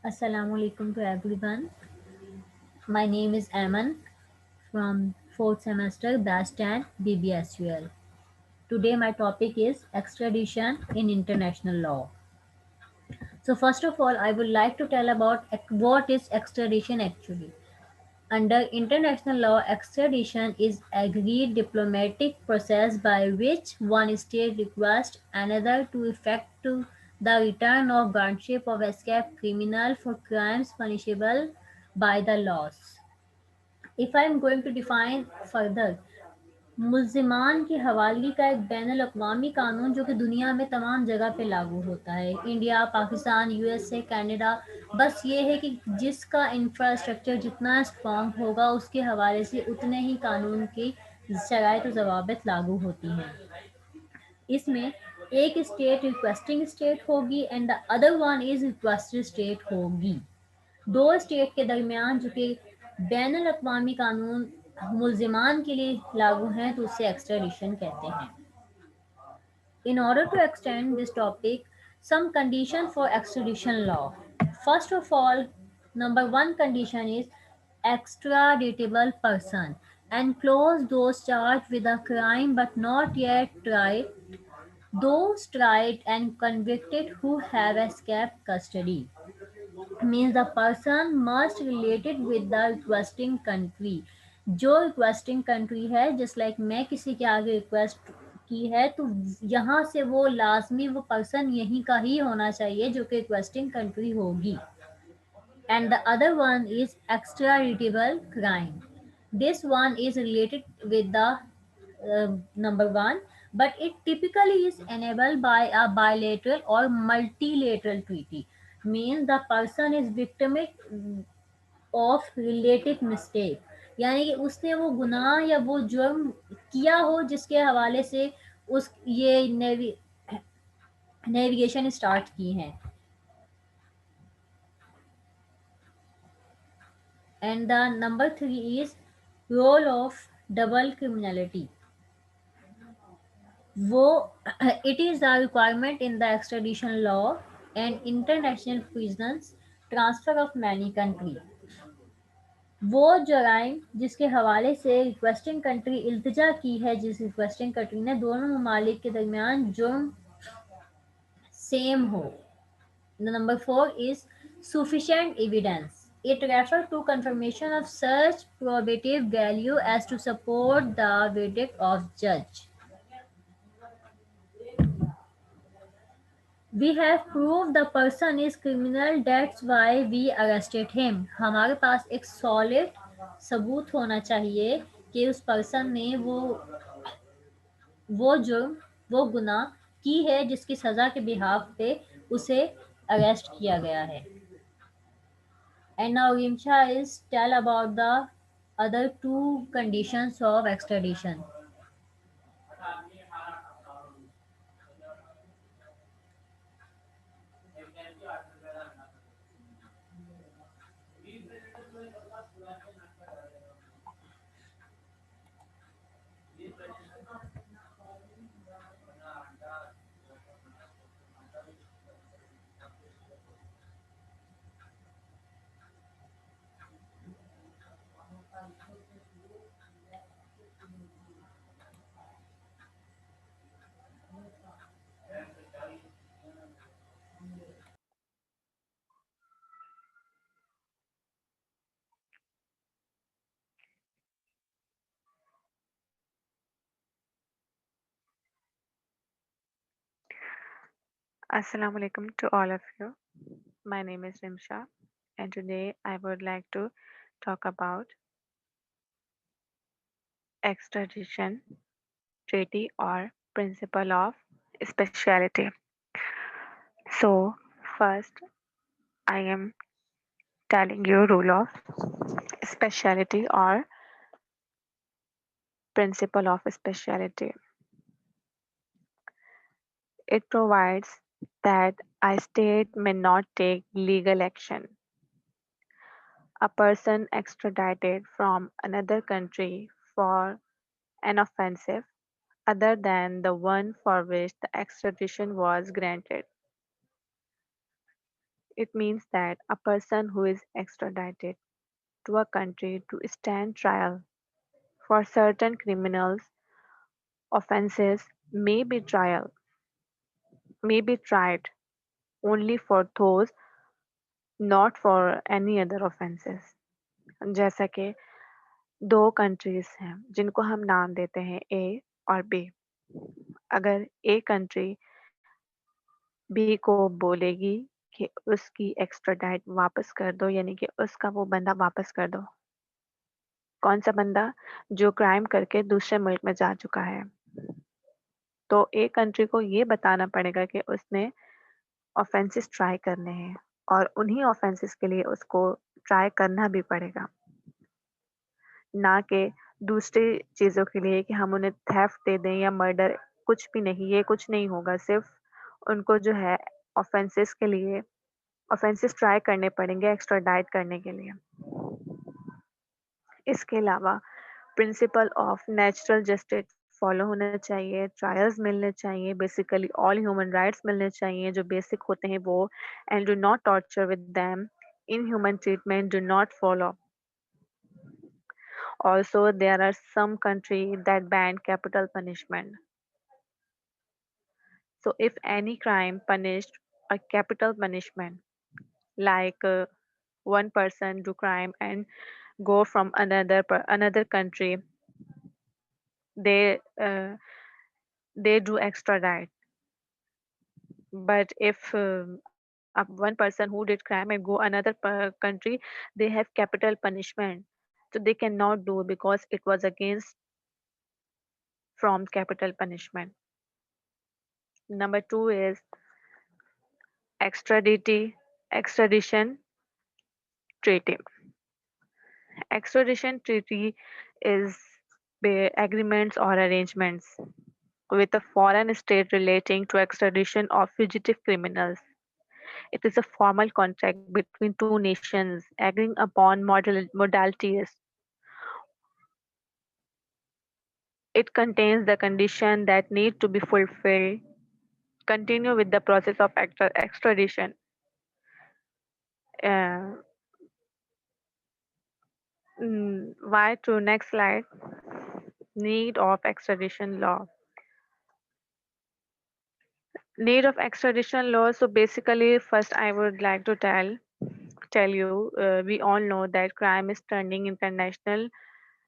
Assalamu alaikum to everyone. My name is Aman from 4th semester batch 10 BBSUL. Today my topic is extradition in international law. So first of all I would like to tell about what is extradition actually. Under international law, extradition is agreed diplomatic process by which one state requests another to effect the return of guardianship of escaped criminal for crimes punishable by the laws. If I am going to define further, मुल्ज़िमान की हवालगी का एक बैनुल अक़वामी कानून जो कि दुनिया में तमाम जगह पे लागू होता है। इंडिया, पाकिस्तान, यूएसए, कनाडा, बस ये है कि जिसका इंफ्रास्ट्रक्चर जितना स्ट्रॉन्ग होगा उसके हवाले से उतने ही कानून की शराइत व ज़वाबित लागू होती हैं। इसमें एक स्टेट रिक्वेस्टिंग स्टेट होगी and the other one is requested state होगी। दो स्टेट के दरमियान जो कि बैनुल अक़वामी कानून मुल्ज़िमान के लिए लागू हैं तो उसे एक्स्ट्राडिशन कहते हैं। In order to extend this topic, some condition for extradition law. First of all, number one condition is extraditable person and close those charged with a crime but not yet tried, those tried and convicted who have escaped custody. Means the person must related with the requesting country. जो requesting country है just like मैं किसी के आगे request की है तो यहाँ से वो लाजमी वो person यहीं का ही होना चाहिए जो कि requesting country होगी। And the other one is extraditable crime. This one is related with the number one, but it typically is enabled by a bilateral or multilateral treaty. Means the person is victim of related mistake, यानी कि उसने वो गुनाह या वो जुर्म किया हो जिसके हवाले से उस ये नेविगेशन स्टार्ट की है। And the number three is role of double criminality. वो it is a requirement in the extradition law and international prisons transfer of many country. वो जराइम जिसके हवाले से रिक्वेस्टिंग कंट्री इल्तिजा की है जिस रिक्वेस्टिंग कंट्री ने दोनों ममालिक के दरमियान जुर्म सेम हो। The number four is sufficient evidence. It refers to confirmation of such probative value as to support the verdict of judge. We have proved the person is criminal, that's why we arrested him. हमारे पास एक solid सबूत होना चाहिए कि उस person ने वो जुर्म वो गुनाह की है जिसकी सज़ा के बिहाफ पे उसे अरेस्ट किया गया है। And now Rimsha is tell about the other two conditions of extradition. Assalamu alaikum to all of you. My name is Rimsha, and today I would like to talk about extradition treaty or principle of speciality. So, first, I am telling you rule of speciality or principle of speciality. It provides that a state may not take legal action. A person extradited from another country for an offensive other than the one for which the extradition was granted It means that a person who is extradited to a country to stand trial for certain criminals offenses may be tried only for those, not for any other offenses. जैसा कि दो countries हैं जिनको हम नाम देते हैं ए और बी। अगर ए कंट्री बी को बोलेगी कि उसकी एक्स्ट्राडाइट वापस कर दो, यानी कि उसका वो बंदा वापस कर दो। कौन सा बंदा? जो क्राइम करके दूसरे मुल्क में जा चुका है। तो एक कंट्री को ये बताना पड़ेगा कि उसने ऑफेंसेस ट्राई करने हैं और उन्हीं ऑफेंसेस के लिए उसको ट्राई करना भी पड़ेगा, ना कि दूसरी चीज़ों के लिए कि हम उन्हें थेफ्ट दे दें या मर्डर। कुछ भी नहीं, ये कुछ नहीं होगा। सिर्फ उनको जो है ऑफेंसेस के लिए ऑफेंसेस ट्राई करने पड़ेंगे एक्स्ट्राडाइट करने के लिए। इसके अलावा principle of natural justice follow होना चाहिए, ट्रायल्स मिलने चाहिए, बेसिकली ऑल ह्यूमन राइट्स मिलने चाहिए जो बेसिक होते हैं वो, and do not torture with them, inhuman treatment do not follow. Also, there are some countries that ban capital punishment. So, if any crime punished a capital punishment, like one person do crime and go from another country, they uh, they do extradite. But if one person who did crime and go another country, they have capital punishment. So they cannot do because it was against from capital punishment. Number two is extradition treaty. Extradition treaty is agreements or arrangements with a foreign state relating to extradition of fugitive criminals. It is a formal contract between two nations agreeing upon modalities. It contains the conditions that need to be fulfilled. Continue with the process of extradition. Uh, why to next slide? Need of extradition law. Need of extradition law. So basically, first I would like to tell you, we all know that crime is turning international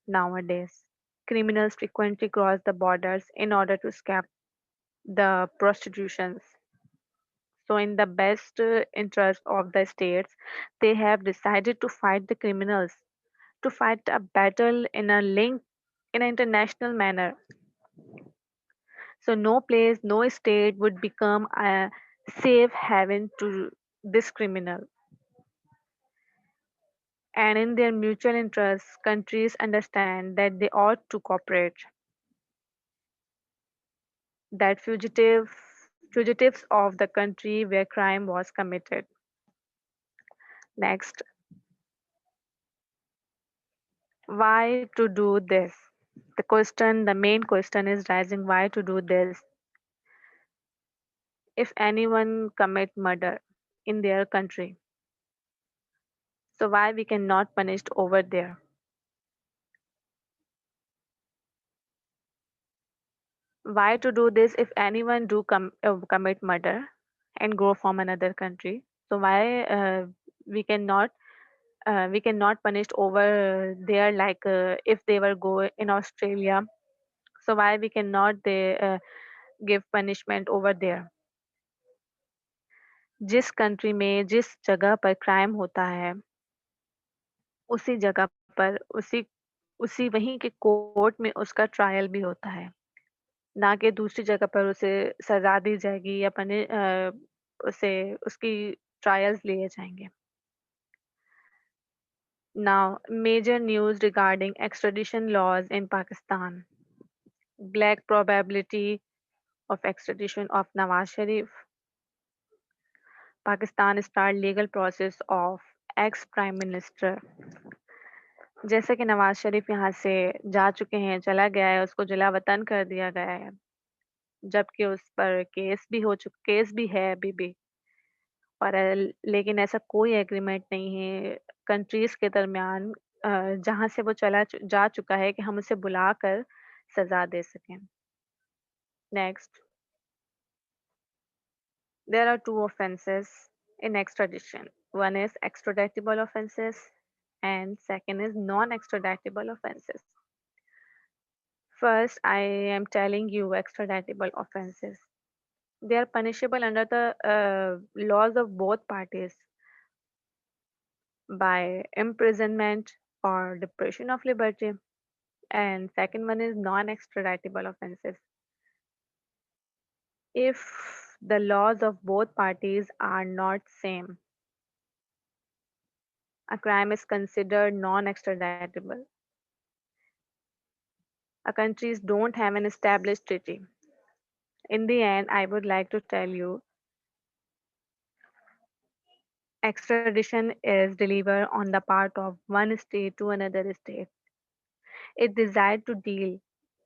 nowadays. Criminals frequently cross the borders in order to escape the prostitutions. So, in the best interest of the states, they have decided to fight the criminals, to fight a battle in a link in an international manner. So, no place, no state would become a safe haven to this criminal. And in their mutual interests, countries understand that they ought to cooperate, that fugitives of the country where crime was committed. Next, why to do this? The main question is rising, why to do this? If anyone commit murder in their country, so why we cannot punish over there? Why to do this if anyone do commit murder and go from another country? So why we cannot we cannot punish over there, like if they were go in Australia? So why we cannot they give punishment over there? जिस country में जिस जगह पर crime होता है, उसी जगह पर उसी वहीं के कोर्ट में उसका ट्रायल भी होता है, ना कि दूसरी जगह पर उसे सजा दी जाएगी या उसे उसकी ट्रायल्स लिए जाएंगे। Now, major news regarding extradition laws in Pakistan. Black probability of extradition of Nawaz Sharif. Pakistan start legal process of ex prime minister. जैसे कि नवाज शरीफ यहाँ से जा चुके हैं, चला गया है, उसको जला वतन कर दिया गया है, जबकि उस पर केस भी है अभी भी, लेकिन ऐसा कोई एग्रीमेंट नहीं है कंट्रीज के दरमियान जहां से वो जा चुका है कि हम उसे बुलाकर सजा दे सकें। Next, there are two offenses in extradition. One is extraditable offenses and second is non-extraditable offenses. First, I am telling you extraditable offenses. They are punishable under the laws of both parties by imprisonment or deprivation of liberty. And second one is non-extraditable offenses. If the laws of both parties are not same, a crime is considered non-extraditable. A countries don't have an established treaty. In the end, I would like to tell you extradition is delivered on the part of one state to another state. It desired to deal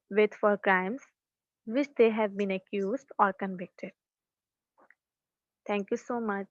with for crimes which they have been accused or convicted. Thank you so much.